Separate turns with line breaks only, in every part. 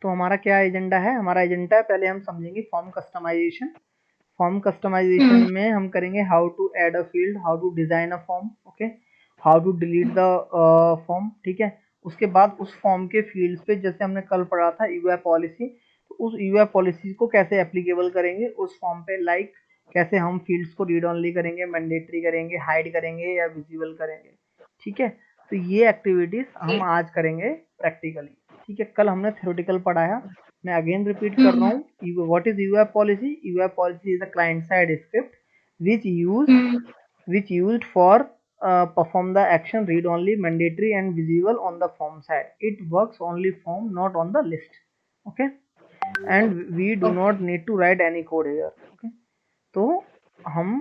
तो हमारा क्या एजेंडा है? हमारा एजेंडा है, पहले हम समझेंगे फॉर्म कस्टमाइजेशन। फॉर्म कस्टमाइजेशन में हम करेंगे how to add a field, how to design a form, okay, how to delete the form, ठीक है। उसके बाद उस फॉर्म के फील्ड्स पे, जैसे हमने कल पढ़ा था यूआई पॉलिसी, तो उस यूआई पॉलिसी को कैसे एप्लीकेबल करेंगे उस फॉर्म पे, लाइक कैसे हम फील्ड्स को रीड ऑनली करेंगे, मैंडेटरी करेंगे, हाइड करेंगे या विजिबल करेंगे, ठीक है। तो ये एक्टिविटीज हम आज करेंगे प्रैक्टिकली, ठीक है। कल हमने थ्योरेटिकल पढ़ाया, मैं अगेन रिपीट कर रहा हूँ। What is UI policy? UI policy is a client side script which used for perform the action read only, mandatory and visible on the form side. It works only form, not on the list, okay, and we do not need to write any code here, okay। तो हम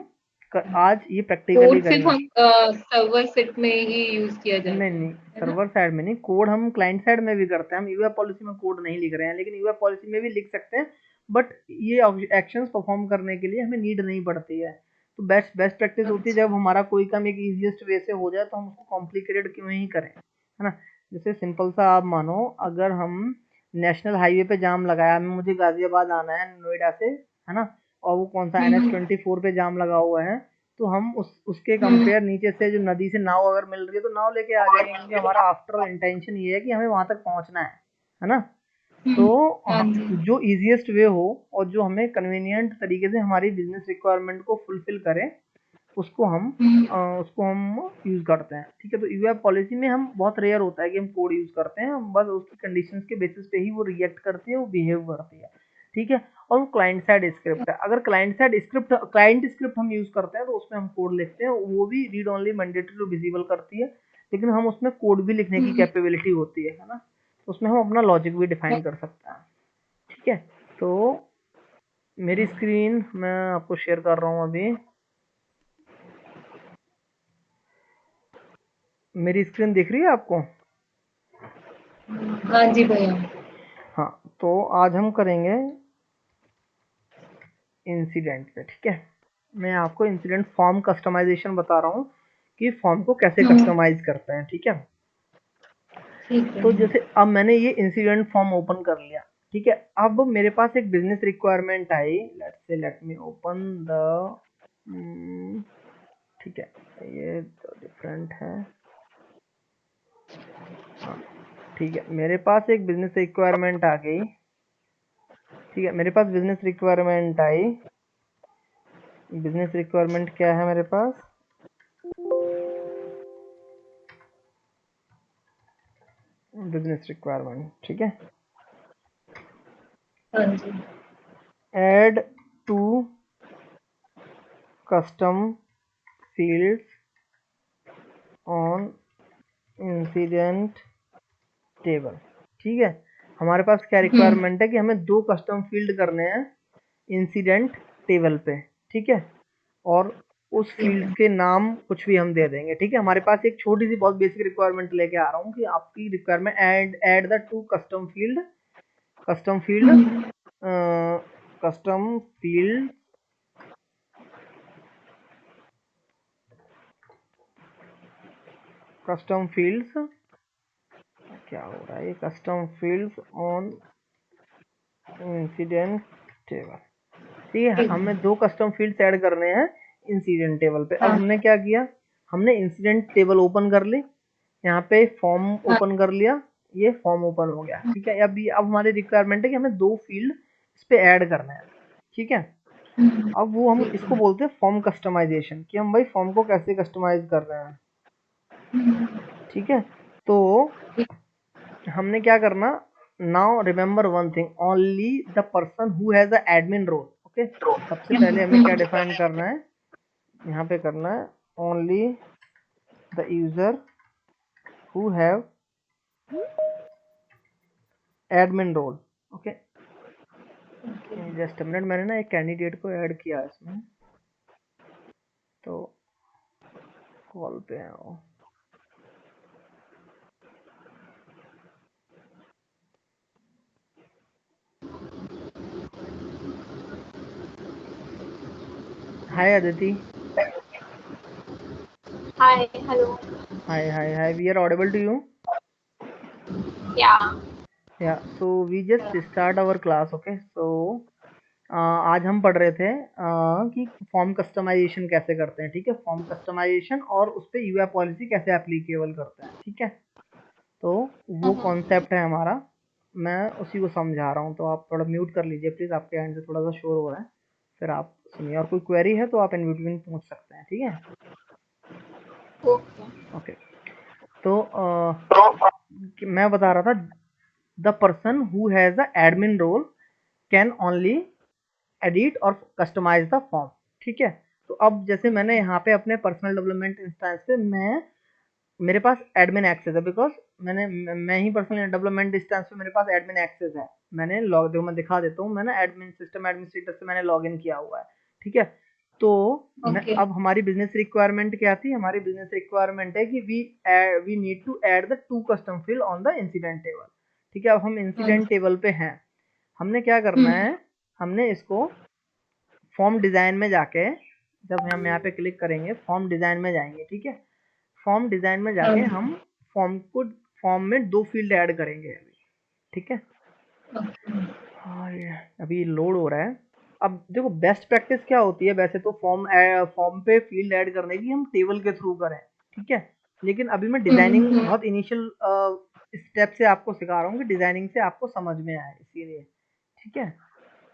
आज ये practically
code सिर्फ
करेंगे।
हम server set में ही use किया जाता
नहीं
है
नहीं,
है ना?
सर्वर साइड में नहीं, कोड हम क्लाइंट साइड में भी करते हैं। हम यूआई पॉलिसी में कोड नहीं लिख रहे हैं, लेकिन यूआई पॉलिसी में भी लिख सकते हैं, बट ये एक्शंस परफॉर्म करने के लिए हमें नीड नहीं पड़ती है। तो बेस्ट प्रैक्टिस होती है
अच्छा।
जब हमारा कोई काम एक इजीएस्ट वे से हो जाए, तो हम उसको कॉम्प्लिकेटेड क्यों ही करें, है ना। जैसे सिंपल सा आप मानो, अगर हम नेशनल हाईवे पे जाम लगाया, मुझे गाजियाबाद आना है नोएडा से, है ना, और वो कौन सा NH24 पे जाम लगा हुआ है, तो हम उसके कंपेयर नीचे से जो नदी से नाव अगर मिल रही है तो नाव लेके आ जाएंगे, क्योंकि हमारा आफ्टर इंटेंशन ये है कि हमें वहां तक पहुंचना है ना। तो
हाँ जी।
जो इजीएस्ट वे हो और जो हमें कन्वीनियंट तरीके से हमारी बिजनेस रिक्वायरमेंट को फुलफिल करे, उसको हम यूज करते हैं, ठीक है। तो यूआई पॉलिसी में हम बहुत रेयर होता है कि हम कोड यूज करते हैं, हम बस उसकी कंडीशंस के बेसिस पे ही वो रिएक्ट करती है, वो बिहेव करती है, ठीक है। और वो क्लाइंट साइड स्क्रिप्ट है। अगर क्लाइंट स्क्रिप्ट हम यूज करते हैं तो उसमें हम कोड लिखते हैं, वो भी read only, mandatory to visible करती है, लेकिन हम उसमें कोड भी लिखने की कैपेबिलिटी होती है ना। तो उसमें हम अपना लॉजिक भी डिफाइन कर सकते हैं, ठीक है। तो मेरी स्क्रीन मैं आपको शेयर कर रहा हूँ अभी। मेरी स्क्रीन दिख रही है आपको?
हाँ जी भैया।
हाँ, तो आज हम करेंगे इंसिडेंट पे, ठीक है। मैं आपको इंसिडेंट फॉर्म कस्टमाइजेशन बता रहा हूँ कि फॉर्म को कैसे कस्टमाइज करते हैं, ठीक है।
ठीक है।
तो जैसे अब मैंने ये इंसिडेंट फॉर्म ओपन कर लिया, ठीक है। अब मेरे पास एक business requirement I, let me open the, ठीक है, ये तो डिफरेंट है, हाँ, ठीक है। मेरे पास एक बिजनेस रिक्वायरमेंट आ गई, ठीक है। मेरे पास बिजनेस रिक्वायरमेंट आई। बिजनेस रिक्वायरमेंट क्या है मेरे पास? बिजनेस रिक्वायरमेंट, ठीक है।
हाँ जी।
Add two custom fields on incident table, ठीक है। हमारे पास क्या रिक्वायरमेंट है कि हमें 2 कस्टम फील्ड करने हैं इंसिडेंट टेबल पे, ठीक है। और उस
ठीक
फील्ड
है।
के नाम कुछ भी हम दे देंगे, ठीक है। हमारे पास एक छोटी सी बहुत बेसिक रिक्वायरमेंट लेके आ रहा हूँ कि आपकी requirement add the 2 custom field, custom field custom field custom fields, क्या हो रहा है ये, custom fields on incident table, ठीक है।
ठीक
हमें
है।
2 कस्टम फील्ड्स ऐड करने हैं इंसिडेंट टेबल पे। अब
हाँ।
हमने क्या किया, हमने इंसिडेंट टेबल ओपन कर ली, यहाँ पे फॉर्म
हाँ।
ओपन कर लिया, ये फॉर्म ओपन हो गया, ठीक है। अब हमारी रिक्वायरमेंट है कि हमें 2 फील्ड इस पे ऐड करना है, ठीक है। अब वो हम
ठीक
इसको
है।
बोलते हैं फॉर्म कस्टमाइजेशन, कि हम भाई फॉर्म को कैसे कस्टमाइज कर रहे हैं, ठीक है। तो हमने क्या करना, now remember one thing, only the person who has the admin role, okay. सबसे पहले हमें क्या डिफाइन करना है, यहाँ पे करना है only the user who have admin role, okay. Just minute, मैंने ना एक कैंडिडेट को ऐड किया है इसमें, तो कॉल पे है वो। Hi Aditi.
Hi, hello.
Hi hi hi, we are audible to you?
Yeah.
Yeah so we just start our class. Okay, so आज हम पढ़ रहे थे कि फॉर्म कस्टमाइजेशन कैसे करते हैं। ठीक है, फॉर्म कस्टमाइजेशन और उस पर यूआई पॉलिसी कैसे एप्लीकेबल करते हैं। ठीक है, तो वो कॉन्सेप्ट है हमारा, मैं उसी को समझा रहा हूँ। तो आप थोड़ा म्यूट कर लीजिए प्लीज़, आपके एंड से थोड़ा सा शोर हो रहा है, फिर आप सुनिए। और कोई क्वेरी है तो आप इन बिटवीन पूछ सकते हैं। ठीक है, ओके। तो मैं बता रहा था, the person who has the admin role can only edit और कस्टमाइज द फॉर्म। ठीक है, तो अब जैसे मैंने यहाँ पे अपने पर्सनल डेवलपमेंट इंस्टेंस पे मेरे पास एडमिन एक्सेस है, बिकॉज मैं ही पर्सनल डेवलपमेंट इंस्टेंस पे मेरे पास एडमिन एक्सेस है। मैंने लॉग देखो, मैं दिखा देता हूँ, मैंने एडमिन सिस्टम एडमिनिस्ट्रेटर से मैंने लॉग इन किया हुआ है। ठीक है, तो मैं
ओके।
अब हमारी बिजनेस रिक्वायरमेंट क्या थी? हमारी बिजनेस रिक्वायरमेंट है कि we need to add the 2 custom field on the incident table. ठीक है, अब हम
हाँ
इंसिडेंट
जी।
टेबल पे हैं, हमने क्या करना है? हमने इसको फॉर्म डिज़ाइन में जाके, जब हम यहाँ पे क्लिक करेंगे फॉर्म डिज़ाइन में जाएंगे। ठीक है, फॉर्म डिज़ाइन में
हाँ
जाके
जी।
हम फॉर्म में 2 फील्ड ऐड करेंगे अभी। ठीक है,
ओके।
और ये अभी लोड हो रहा है। अब देखो, बेस्ट प्रैक्टिस क्या होती है? वैसे तो फॉर्म पे फील्ड ऐड करने की हम टेबल के थ्रू करें। ठीक है, लेकिन अभी मैं डिजाइनिंग बहुत इनिशियल स्टेप से आपको सिखा रहा हूँ कि डिजाइनिंग से आपको समझ में आए, इसीलिए। ठीक है,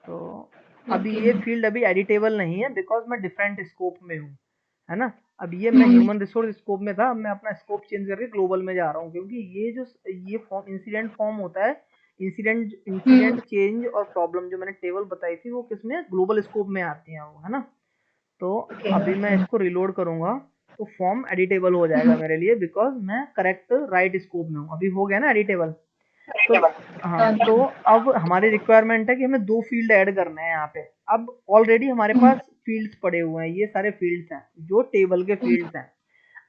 तो अभी
ओके।
ये फील्ड अभी एडिटेबल नहीं है, बिकॉज मैं डिफरेंट स्कोप में हूँ, है ना। अब ये मैं ह्यूमन रिसोर्स स्कोप में था, अब मैं अपना स्कोप चेंज करके ग्लोबल में जा रहा हूँ, क्योंकि ये फॉर्म इंसिडेंट फॉर्म होता है। इंसिडेंट चेंज और प्रॉब्लम जो मैंने टेबल बताई थी वो किसमें? ग्लोबल स्कोप में आती हैं वो, है ना। तो
ओके।
अभी मैं इसको रिलोड करूंगा तो फॉर्म एडिटेबल हो जाएगा मेरे लिए, बिकॉज मैं करेक्ट राइट स्कोप में हूँ। अभी हो गया ना एडिटेबल। तो हाँ,
हाँ
तो
जी।
अब हमारी रिक्वायरमेंट है कि हमें 2 फील्ड ऐड करने हैं यहाँ पे। अब ऑलरेडी हमारे पास फील्ड्स पड़े हुए हैं, ये सारे फील्ड्स हैं जो टेबल के फील्ड्स हैं।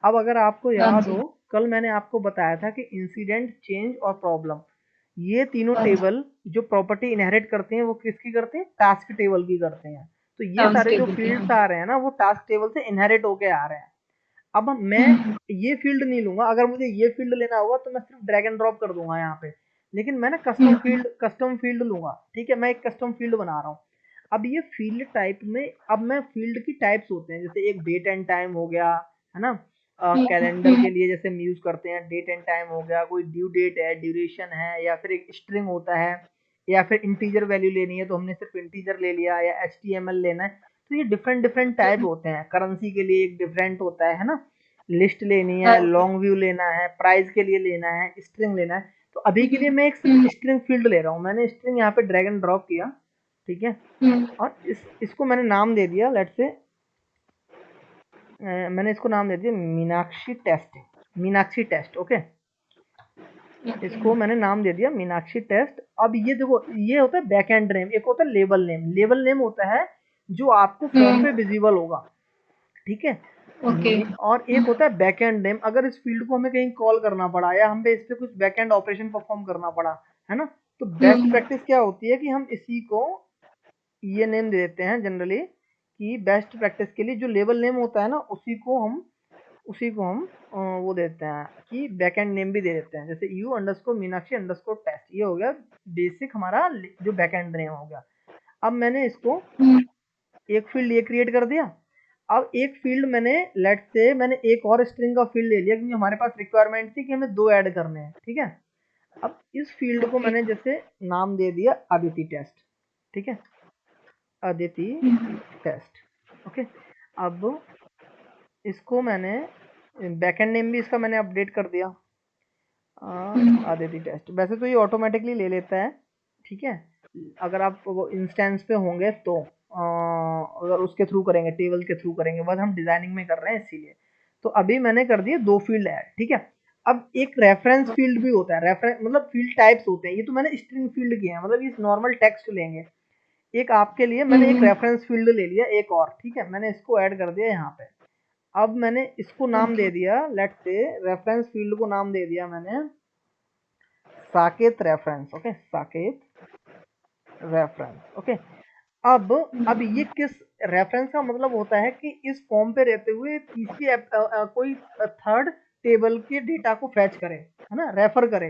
अब अगर आपको
हाँ
याद
जी।
हो, कल मैंने आपको बताया था कि इंसिडेंट, चेंज और प्रॉब्लम, ये तीनों
हाँ जी।
टेबल जो प्रॉपर्टी इनहेरिट करते हैं वो किसकी करते हैं? टास्क टेबल की करते हैं। तो ये
टाउन
सारे जो
स्टेबल की। हाँ
फील्ड्स
जी।
आ रहे हैं ना, वो टास्क टेबल से इनहेरिट होके आ रहे हैं। अब मैं ये फील्ड नहीं लूंगा, अगर मुझे ये फील्ड लेना होगा तो मैं सिर्फ ड्रैग एंड ड्रॉप कर दूंगा यहाँ पे, लेकिन मैं ना कस्टम फील्ड लूंगा। ठीक है, मैं एक कस्टम फील्ड बना रहा हूँ। अब ये फील्ड टाइप में, अब मैं फील्ड की टाइप्स होते हैं, जैसे एक डेट एंड टाइम हो गया, है ना। कैलेंडर के लिए जैसे हम यूज करते हैं डेट एंड टाइम हो गया, कोई ड्यू डेट है, ड्यूरेशन है, या फिर एक स्ट्रिंग होता है, या फिर इंटीजर वैल्यू लेनी है तो हमने सिर्फ इंटीजर ले लिया, या HTML लेना है। तो ये डिफरेंट डिफरेंट टाइप होते हैं। करेंसी के लिए एक डिफरेंट होता है ना। लिस्ट लेनी है,
हाँ जी।
लॉन्ग व्यू लेना है, प्राइस के लिए लेना है, स्ट्रिंग लेना है। तो अभी के लिए मैं एक सिर्फ स्ट्रिंग फील्ड ले रहा हूँ, मैंने स्ट्रिंग यहाँ पे ड्रैग एंड ड्रॉप किया। ठीक है, और इसको मैंने नाम दे दिया, लेट्स से मैंने इसको नाम दे दिया Meenakshi test. Meenakshi test, okay. इसको मैंने नाम दे दिया मीनाक्षी टेस्ट। अब ये देखो, ये होता है बैक एंड नेम, एक होता है लेबल नेम। लेबल नेम होता है जो आपको फॉर्म पे विजिबल होगा। ठीक है,
ओके।
और एक होता है बैक एंड नेम। अगर इस फील्ड को हमें कहीं कॉल करना पड़ा या हम पे इस पे कुछ बैक एंड ऑपरेशन परफॉर्म करना पड़ा, है ना, तो बेस्ट प्रैक्टिस क्या होती है कि हम इसी को ये नेम दे देते हैं जनरली, कि बेस्ट प्रैक्टिस के लिए जो लेबल नेम होता है ना, उसी को हम वो देते हैं कि बैकएंड नेम भी दे देते हैं। जैसे U underscore Meenakshi underscore test, ये हो गया बेसिक हमारा जो बैकएंड नेम हो गया। अब मैंने इसको एक फील्ड ये क्रिएट कर दिया। अब एक फील्ड मैंने, लेट से मैंने एक और स्ट्रिंग का फील्ड ले लिया, क्योंकि हमारे पास रिक्वायरमेंट थी कि हमें 2 ऐड करने हैं। ठीक है, अब इस फील्ड को
ओके।
मैंने जैसे नाम दे दिया अदिति टेस्ट। ठीक है, अदिति टेस्ट, ओके। अब इसको मैंने बैकएंड नेम भी इसका मैंने अपडेट कर दिया, आदिति टेस्ट। वैसे तो ये ऑटोमेटिकली ले लेता है। ठीक है, अगर आप वो इंस्टेंस पे होंगे तो अगर उसके थ्रू करेंगे, टेबल के थ्रू करेंगे, बस हम डिजाइनिंग में कर रहे हैं इसीलिए। तो अभी मैंने कर दिए 2 फील्ड ऐड। ठीक है, अब एक रेफरेंस फील्ड भी होता है। रेफरेंस मतलब फील्ड टाइप्स होते हैं, ये तो मैंने स्ट्रिंग फील्ड किए हैं, मतलब ये नॉर्मल टेक्स्ट लेंगे। एक आपके लिए मैंने एक रेफरेंस फील्ड ले लिया एक और। ठीक है, मैंने इसको ऐड कर दिया यहाँ पे। अब मैंने इसको नाम
ओके।
दे दिया, लेट्स से रेफरेंस फील्ड को नाम दे दिया मैंने Saket reference. Okay, Saket reference, okay. अब ये किस रेफरेंस का मतलब होता है कि इस फॉर्म पे रहते हुए तीसरी कोई थर्ड टेबल के डेटा को फैच करे, है ना, रेफर करे।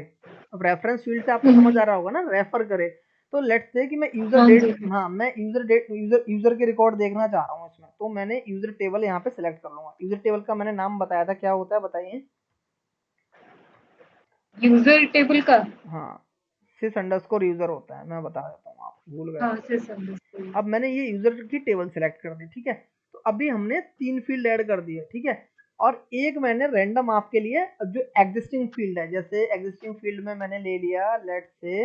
अब रेफरेंस फील्ड से आपको समझ आ रहा होगा ना, रेफर करे। तो लेट्स से कि मैं यूजर
हाँ
डेट,
जी।
हाँ मैं यूजर डेट यूजर के रिकॉर्ड देखना चाह रहा हूँ इसमें, तो मैंने यूजर टेबल यहाँ पे सिलेक्ट कर लूंगा। यूजर टेबल का मैंने नाम बताया था, क्या होता है बताइए?
यूजर टेबल का?
हाँ, सिस अंडरस्कोर यूजर होता है, मैं बता देता हूँ, आप भूल गए
हाँ,
होंगे।
सिर्फ अंडरस्टूड।
अब मैंने ये यूजर की टेबल सिलेक्ट कर दी, ठीक है। तो अभी हमने 3 फील्ड ऐड कर दिए, ठीक है। और एक मैंने रैंडम आपके लिए जो एग्जिस्टिंग फील्ड है, जैसे एग्जिस्टिंग फील्ड में मैंने ले लिया लेट्स से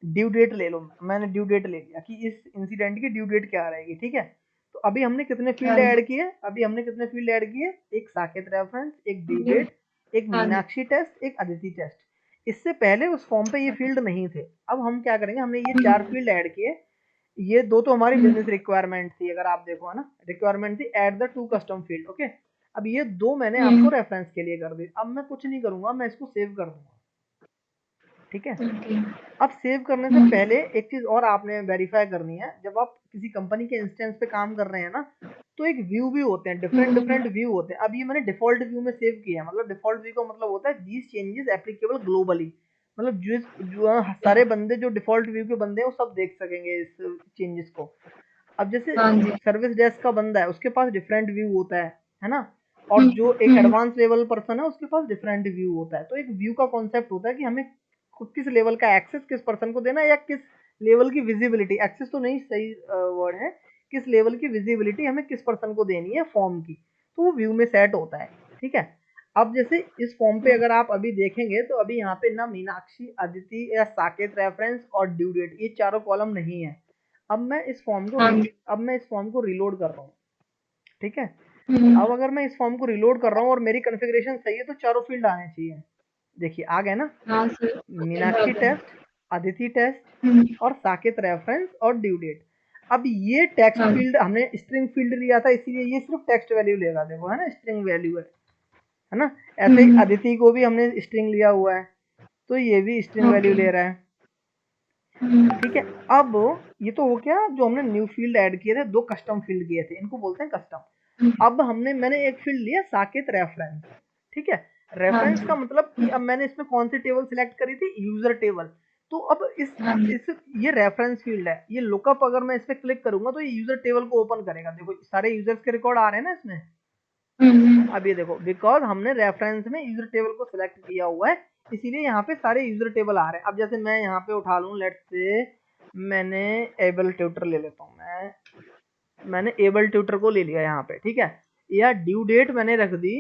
ड्यू डेट ले लो, मैंने ड्यू डेट ले लिया कि इस इंसिडेंट की ड्यू डेट क्या रहेगी, ठीक है। तो अभी हमने कितने
हाँ
फील्ड
जी।
ऐड किए? अभी हमने कितने फील्ड ऐड किए? एक साकेत रेफरेंस, एक ड्यू
न्यू।
डेट, एक
हाँ जी।
मीनाक्षी टेस्ट, एक अदिति टेस्ट। इससे पहले उस फॉर्म पे ये फील्ड नहीं थे। अब हम क्या करेंगे, हमने ये 4 फील्ड ऐड किए। ये 2 तो हमारी बिजनेस रिक्वायरमेंट थी, अगर आप देखो है ना, रिक्वायरमेंट थी add the 2 custom field, okay. अब ये 2 मैंने आपको रेफरेंस के लिए कर दी। अब मैं कुछ नहीं करूंगा, मैं इसको सेव कर दूंगा, ठीक है।
ओके।
अब सेव करने से पहले एक चीज और आपने वेरीफाई करनी है, जब आप किसी कंपनी के इंस्टेंस पे काम कर रहे हैं ना, तो एक व्यू भी होते हैं, डिफरेंट डिफरेंट व्यू होते हैं। अब ये मैंने डिफॉल्ट व्यू में सेव किया है, मतलब डिफॉल्ट व्यू का मतलब होता है दीज चेंजेस एप्लीकेबल ग्लोबली, मतलब जो सारे बंदे जो डिफॉल्ट व्यू के बंदे हैं वो सब देख सकेंगे इस चेंजेस को। अब जैसे
हाँ जी।
सर्विस डेस्क का बंदा है, उसके पास डिफरेंट व्यू होता है ना। और जो एक एडवांस लेवल पर्सन है उसके पास डिफरेंट व्यू होता है। तो एक व्यू का कॉन्सेप्ट होता है कि हमें किस लेवल का एक्सेस किस पर्सन को देना है, या किस लेवल की विजिबिलिटी, एक्सेस तो नहीं सही वर्ड है, किस लेवल की विजिबिलिटी हमें किस पर्सन को देनी है फॉर्म की, तो वो व्यू में सेट होता है, ठीक है। अब जैसे इस फॉर्म पे अगर आप अभी देखेंगे तो अभी यहाँ पे ना मीनाक्षी, अदिति या साकेत रेफरेंस और ड्यू डेट, ये चारों कॉलम नहीं है। अब मैं इस फॉर्म को
हाँ जी।
अब मैं इस फॉर्म को रिलोड कर रहा हूँ, ठीक है।
हम्म।
अब अगर मैं इस फॉर्म को रिलोड कर रहा हूँ और मेरी कॉन्फ़िगरेशन सही है तो चारों फील्ड आने चाहिए। देखिए आ गए ना,
हाँ सर, सेकंड आ
मीनाक्षी
गया।
टेस्ट, अदिति टेस्ट
हम्म।
और साकेत रेफरेंस और ड्यू डेट। अब ये टेक्स्ट
हाँ।
फील्ड हमने स्ट्रिंग फील्ड लिया था, इसीलिए ये सिर्फ टेक्स्ट वैल्यू लेगा, देखो है ना, स्ट्रिंग वैल्यू है ना। ऐसे ही
हम्म।
अदिति को भी हमने स्ट्रिंग लिया हुआ है, तो ये भी स्ट्रिंग वैल्यू
ओके।
ले रहा है, ठीक है। अब ये तो हो गया जो हमने न्यू फील्ड ऐड किए थे, 2 कस्टम फील्ड किए थे, इनको बोलते हैं कस्टम। अब मैंने एक फील्ड लिया साकेत रेफरेंस, ठीक है।
हाँ
रेफरेंस
जी।
का मतलब कि अब मैंने इसमें कौन सी टेबल सिलेक्ट करी थी, यूजर टेबल। तो अब
हाँ जी।
इस ये रेफरेंस फील्ड है, ये लुकअप अगर मैं इस पे क्लिक करूंगा तो ये यूजर टेबल को ओपन करेगा। देखो सारे यूजर्स के रिकॉर्ड आ रहे हैं ना इसमें।
हम्म।
अब ये देखो, बिकॉज हमने रेफरेंस में यूजर टेबल को सिलेक्ट किया हुआ है, इसीलिए यहाँ पे सारे यूजर टेबल आ रहे हैं। अब जैसे मैं यहाँ पे उठा लूँ, लेट्स से मैंने एबल ट्यूटर ले लेता हूँ, मैंने एबल ट्यूटर को ले लिया यहाँ पे, ठीक है। या ड्यू डेट मैंने रख दी।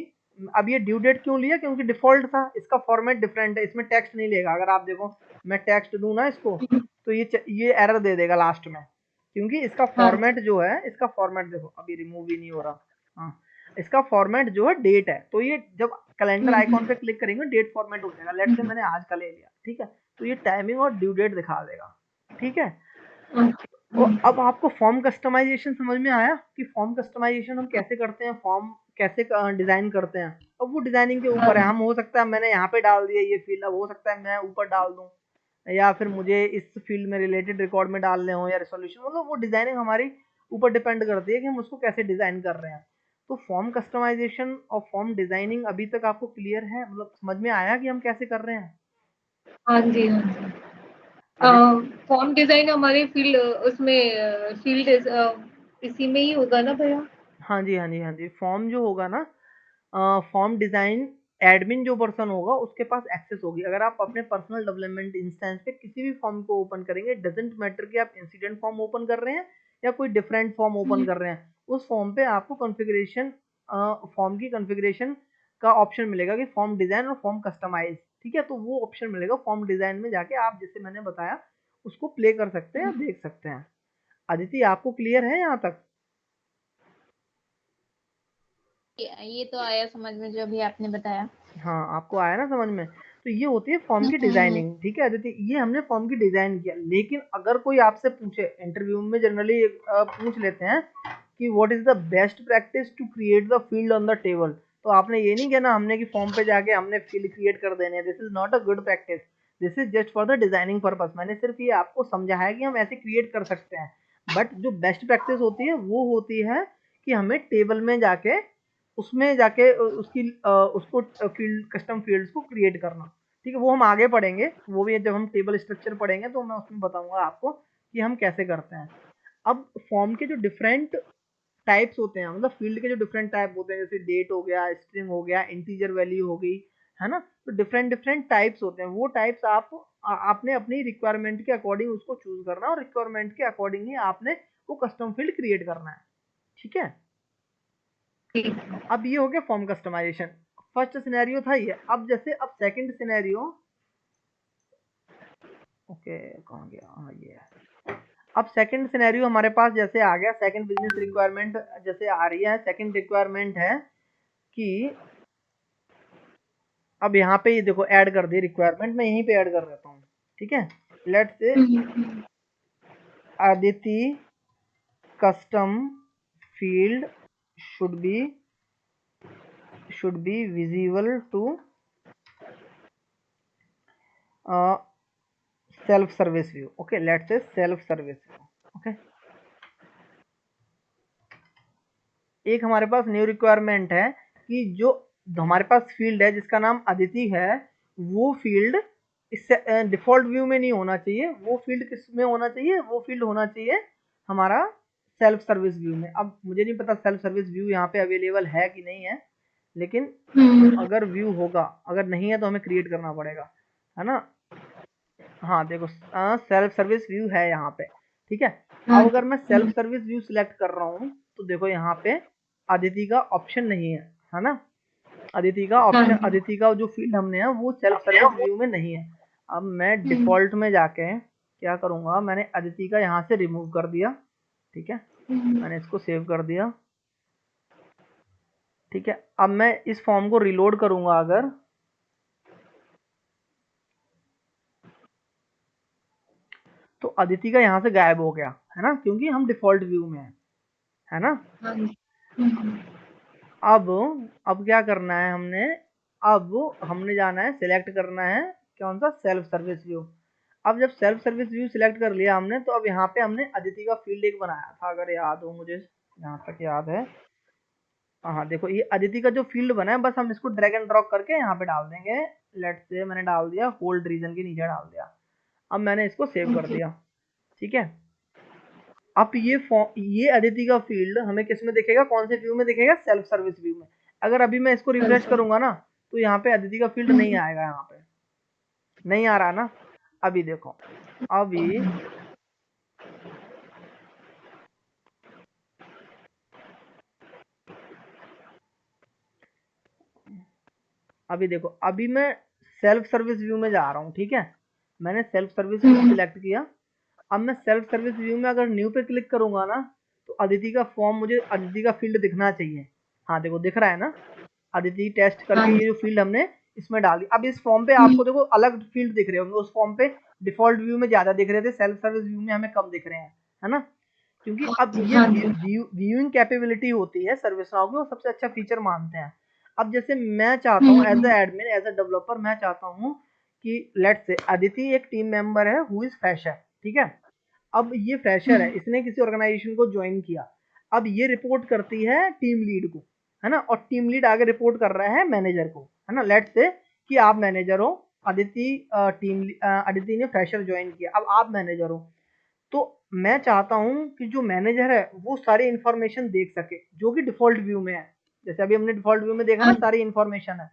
अब ये ड्यू डेट क्यों लिया, क्योंकि डिफॉल्ट था, इसका फॉर्मेट डिफरेंट है, इसमें टेक्स्ट नहीं लेगा। अगर आप देखो मैं टेक्स्ट दूं ना इसको, तो ये एरर दे देगा लास्ट में, क्योंकि इसका
हाँ जी।
फॉर्मेट जो है, इसका फॉर्मेट देखो अभी रिमूव ही नहीं हो रहा। हाँ, इसका फॉर्मेट जो है डेट है, तो ये जब कैलेंडर आइकॉन पे क्लिक करेंगे डेट फॉर्मेट हो जाएगा। लेट्स से मैंने आज का ले लिया, ठीक है, तो ये टाइमिंग और ड्यू डेट दिखा देगा, ठीक है।
ओके।
और अब आपको फॉर्म कस्टमाइजेशन समझ में आया कि फॉर्म कस्टमाइजेशन हम कैसे करते हैं, फॉर्म कैसे डिजाइन करते हैं। अब वो डिजाइनिंग के
हाँ
ऊपर है,
जी।
हम हो सकता है मैंने यहाँ पे डाल दिया ये फील्ड, अब हो सकता है मैं ऊपर डाल दूं, या फिर मुझे इस फील्ड में रिलेटेड रिकॉर्ड में डालने हो, या रेसोल्यूशन, मतलब वो डिजाइनिंग हमारी ऊपर डिपेंड करती है कि हम उसको कैसे डिजाइन कर रहे हैं। तो फॉर्म कस्टमाइजेशन और फॉर्म डिजाइनिंग अभी तक आपको क्लियर है, मतलब समझ में आया कि हम कैसे कर रहे हैं?
हाँ जी। हाँ जी।
आदित्य,
फॉर्म डिजाइन हमारे फील्ड, उसमें फील्ड इसी में ही होगा ना भैया?
हाँ जी हाँ जी हाँ जी, फॉर्म जो होगा ना, फॉर्म डिजाइन एडमिन जो पर्सन होगा उसके पास एक्सेस होगी। अगर आप अपने पर्सनल डेवलपमेंट इंस्टेंस पे किसी भी फॉर्म को ओपन करेंगे, डजेंट मैटर कि आप इंसिडेंट फॉर्म ओपन कर रहे हैं या कोई डिफरेंट फॉर्म ओपन कर रहे हैं, उस फॉर्म पे आपको कॉन्फ़िगरेशन, फॉर्म की कॉन्फ़िगरेशन का ऑप्शन मिलेगा कि फॉर्म डिजाइन और फॉर्म कस्टमाइज, ठीक है। तो वो ऑप्शन मिलेगा फॉर्म डिजाइन में जाके, आप जैसे मैंने बताया उसको प्ले कर सकते हैं या देख सकते हैं। अदिति आपको क्लियर है यहाँ तक?
ये तो आया समझ में जो अभी आपने बताया।
हाँ, आपको आया ना समझ में? तो ये होती है फॉर्म की
हम्म।
डिजाइनिंग, ठीक है अदिति, ये हमने फॉर्म की डिजाइन किया। लेकिन अगर कोई आपसे पूछे, इंटरव्यू में जनरली पूछ लेते हैं कि what is the best practice to create the field on the table, तो आपने ये नहीं कहना हमने कि फॉर्म पे जाके हमने फील्ड क्रिएट कर देने हैं। This is not a good practice, this is just for the designing purpose. मैंने सिर्फ ये आपको समझाया है कि हम ऐसे क्रिएट कर सकते हैं, बट जो बेस्ट प्रैक्टिस होती है वो होती है कि हमें टेबल में जाके, उसमें जाके उसको फील्ड, कस्टम फील्ड्स को क्रिएट करना। ठीक है, वो हम आगे पढ़ेंगे, वो भी जब हम टेबल स्ट्रक्चर पढ़ेंगे तो मैं उसमें बताऊंगा आपको कि हम कैसे करते हैं। अब फॉर्म के जो डिफरेंट टाइप्स होते हैं, मतलब फील्ड के जो डिफरेंट टाइप होते हैं, जैसे डेट हो गया, स्ट्रिंग हो गया, इंटीजर वैल्यू हो गई, है ना, तो डिफरेंट डिफरेंट टाइप्स होते हैं। वो टाइप्स आपने अपनी रिक्वायरमेंट के अकॉर्डिंग उसको चूज करना है, और रिक्वायरमेंट के अकॉर्डिंग ही आपने वो कस्टम फील्ड क्रिएट करना है। ठीक है,
ठीक।
अब ये हो गया फॉर्म कस्टमाइजेशन। फर्स्ट सिनेरियो था ये। अब जैसे अब सेकंड सिनेरियो, ओके कहाँ गया, हाँ ये है। अब सेकंड सिनेरियो हमारे पास जैसे आ गया, सेकंड बिजनेस रिक्वायरमेंट जैसे आ रही है। सेकंड रिक्वायरमेंट है कि अब यहाँ पे ये देखो ऐड कर दी रिक्वायरमेंट, मैं यहीं पे ऐड कर देता हूँ। ठीक है, let's say Aditi custom field should be visible to self service view. Okay, let's say self service view. Okay, एक हमारे पास न्यू रिक्वायरमेंट है कि जो हमारे पास फील्ड है जिसका नाम अदिति है, वो फील्ड इससे डिफॉल्ट व्यू में नहीं होना चाहिए। वो फील्ड किस में होना चाहिए, वो फील्ड होना चाहिए हमारा सेल्फ सर्विस व्यू में। अब मुझे नहीं पता सेल्फ सर्विस व्यू यहाँ पे अवेलेबल है कि नहीं है, लेकिन अगर व्यू होगा, अगर नहीं है तो हमें क्रिएट करना पड़ेगा, है ना। हाँ देखो, सेल्फ सर्विस व्यू है यहाँ पे। ठीक है, अब अगर मैं सेल्फ सर्विस व्यू सिलेक्ट कर रहा हूँ तो देखो यहाँ पे अदिति का ऑप्शन नहीं है ना। अदिति का ऑप्शन, अदिति का जो फील्ड हमने है वो सेल्फ सर्विस व्यू में नहीं है। अब मैं डिफॉल्ट में जाके क्या करूंगा, मैंने अदिति का यहाँ से रिमूव कर दिया। ठीक है, मैंने इसको सेव कर दिया। ठीक है, अब मैं इस फॉर्म को रिलोड करूंगा अगर, तो अदिति का यहाँ से गायब हो गया, है ना, क्योंकि हम डिफॉल्ट व्यू में है ना। अब क्या करना है हमने, अब हमने जाना है, सिलेक्ट करना है कौन सा, सेल्फ सर्विस व्यू। अब जब सेल्फ सर्विस व्यू सिलेक्ट कर लिया हमने, तो अब यहाँ पे हमने अदिति का फील्ड एक बनाया था, अगर याद हो मुझे, यहाँ तक याद है। हाँ देखो, ये अदिति का जो फील्ड बना है, बस हम इसको ड्रैग एंड ड्रॉप करके यहाँ पे डाल देंगे। लेट्स से मैंने डाल दिया, होल्ड रीजन के नीचे डाल दिया। अब मैंने इसको सेव कर दिया। ठीक है, अब ये अदिति का फील्ड हमें किस में दिखेगा, कौन से व्यू में दिखेगा, सेल्फ सर्विस व्यू में। अगर अभी मैं इसको रिफ्रेश करूंगा ना, तो यहाँ पे अदिति का फील्ड नहीं आएगा, यहाँ पे नहीं आ रहा ना। अभी देखो, अभी देखो, अभी मैं सेल्फ सर्विस व्यू में जा रहा हूँ। ठीक है, मैंने सेल्फ सर्विस व्यू सिलेक्ट किया। अब मैं सेल्फ सर्विस व्यू में अगर न्यू पे क्लिक करूंगा ना, तो अदिति का फॉर्म, मुझे अदिति का फील्ड दिखना चाहिए। हाँ देखो दिख रहा है ना, अदिति टेस्ट करके ये जो फील्ड हमने इसमें डाल दी। अब इस फॉर्म पे आपको देखो अलग फील्ड दिख रहे होंगे, उस फॉर्म पे डिफॉल्ट व्यू में ज्यादा दिख रहे थे, सेल्फ सर्विस व्यू में हमें कम दिख रहे हैं, है ना। क्योंकि अब ये व्यूइंग कैपेबिलिटी होती है सर्विस नाउ की, वो सबसे अच्छा फीचर मानते हैं। अब जैसे मैं चाहता हूँ as a admin, as a developer, मैं चाहता हूँ कि लेट्स से अदिति एक टीम मेंबर है हु इज फ्रेशर। ठीक है, अब ये फ्रेशर है, इसने किसी ऑर्गेनाइजेशन को ज्वाइन किया। अब ये रिपोर्ट करती है टीम लीड को, है ना, और टीम लीड आगे रिपोर्ट कर रहा है मैनेजर को, है ना। लेट्स से कि आप मैनेजर हो, अदिति ने फ्रेशर ज्वाइन किया, अब आप मैनेजर हो। तो मैं चाहता हूँ कि जो मैनेजर है वो सारी इंफॉर्मेशन देख सके जो कि डिफॉल्ट व्यू में है। जैसे अभी हमने डिफॉल्ट व्यू में देखा ना, सारी इंफॉर्मेशन है।